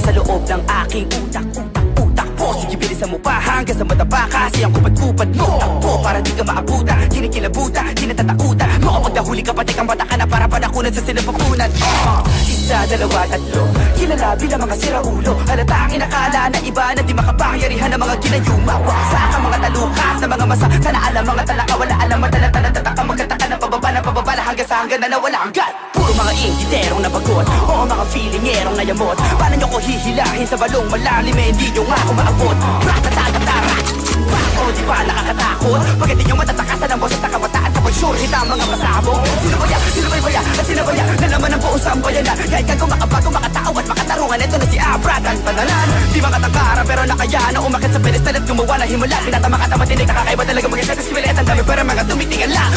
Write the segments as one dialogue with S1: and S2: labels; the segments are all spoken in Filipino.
S1: sa loob ng aking utak po. Sige bilisan mo pa hanggang sa mataba, kasi ang kupad-kupad mo takbo para di ka maabuta, kinikilabuta, kinatatakutan. Makapag nahuli ka pati kang bata ka na para panakunan sa sinapapunan. Isa, dalawa, tatlo, kilala bilang mga siraulo. Halata ang inakala na iba na di makapangyarihan ng mga ginayuma. Waksa ka mga talukat na mga masa, sana alam mga talaka, wala alam, madala-tala, tataka, magkataka ng pababa hanggang sa hanggang na nawala ang gat. Puro mga ingiterong nabagot, o mga feelingerong nayamot. Paano nyo ko hihilahin sa balong malalim, eh hindi nyo nga ako maabot. Ratatatatara, o di ba nakakatakot? Pag hindi nyo matatakasan ang boses na kabataan, kapag sure hita ang mga pasabog. Sino ba yan? Sino ba yan? At sino ba yan? Na naman ang buong sambayan na kahit kang makabago, makatao at makatarungan. Ito na si Abra, ang panalan. Di makatangkara pero nakaya na umakit sa pedestal at gumawa ng himala. Pinatama ka tamat, hindi nakakaiba talaga mag-isa sa skill. Ang dami pero mga tumitingan lang.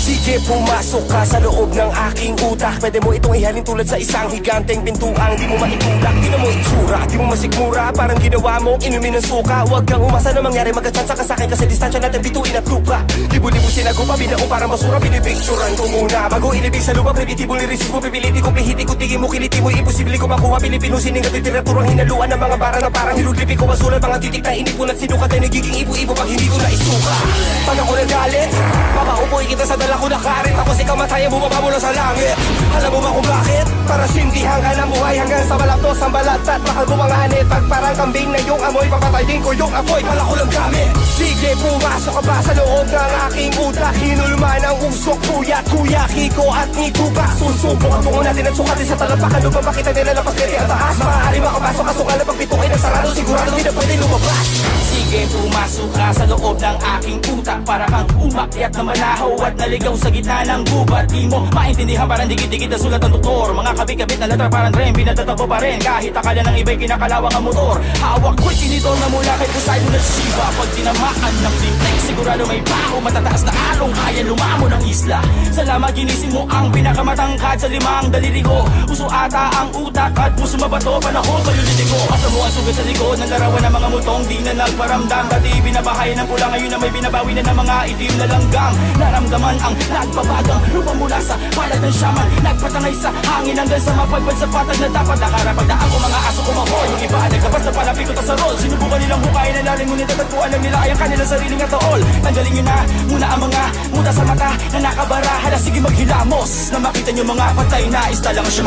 S2: Sige, pumasok ka sa loob ng aking utak. Pwede mo itong ihalin tulad sa isang higanteng pintuang di mo maitulak. Di na mo itsura, di mo masikmura. Parang ginawa mo, inumin ng suka. Huwag kang umasa na mangyari, magkachansa ka sa'kin. Kasi distansya natin bituin at lupa. Libo-libo sinagupa, binaong parang basura. Pinipicturan ko muna bago inibig sa lupa. Primitibo lirisip mo, pipiliti ko, pihiti ko, tigin mo, kiliti mo. Imposible ko makuha, Pilipino sining at literaturang hinaluan ng mga bara na parang hiruglipi ko masulat. Mga titik na inipon at sinukat ay nagiging ibo-ibo pag hindi ko naisuka. Pag ako nagalit, papaupoy kita sa dala ko na karit. Tapos ikaw mataya bumaba mula sa langit. Alam mo ba kung bakit? Para sindihan ka ng buhay hanggang sa balaptos ang balat at bakal bumanganit. Pag parang kambing na yung amoy, papatay din ko yung apoy, pala ko lang gamit. Sige, pumasok ka ba sa loob ng aking utak? Hinulman ang usok, puyat, kuya, kiko at nituba. Susubukan mo natin at sukatin sa talampakan. Lubaba kita nilalapas kaya ang taas. Maaari makapasok, kasukal na pagpitukin ng sarado. Sigurado di na pwede lumabas.
S3: Sige, pumasok ka sa loob ng aking utak. Para kang umakyat na manahaw at naligaw sa gitna ng gubat. Di mo maintindihan, parang dikit-dikit na sulat ng doktor. Mga kabit-kabit na letra parang tren, pinatatapo pa rin kahit akala ng iba'y kinakalawang ang motor. Hawak ko'y tinidor na mula kay Poseidon na Shiva. Pag tinamaan ng limtek, sigurado may baho. Matataas na along, kaya lumamo ng isla. Salamat, ginising mo ang pinakamatangkad sa limang daliri ko. Uso ata ang utak at puso mabato, panahon palulitin ko. Asa mo ang sugat sa likod ng larawan ng mga mutong di na nagparamdam. Dati binabahay ng pula, ngayon na may binabawi na ng mga itim na langgam. Naramdaman ang nagbabagang lupa mula sa balat ng shaman. Nagpatangay sa hangin hanggang sa mapagpad sa patag na dapat nakarapagdaan ko mga aso kumahoy. Yung iba nagkabas na palapit ko ta sa roll. Sinubukan nilang hukayin ang lalim, ngunit at alam nila ay ang kanilang sariling ataol. Tanggalin nyo na muna ang mga muda sa mata na nakabara. Hala sige maghilamos na makita nyo mga patay na istalang siya.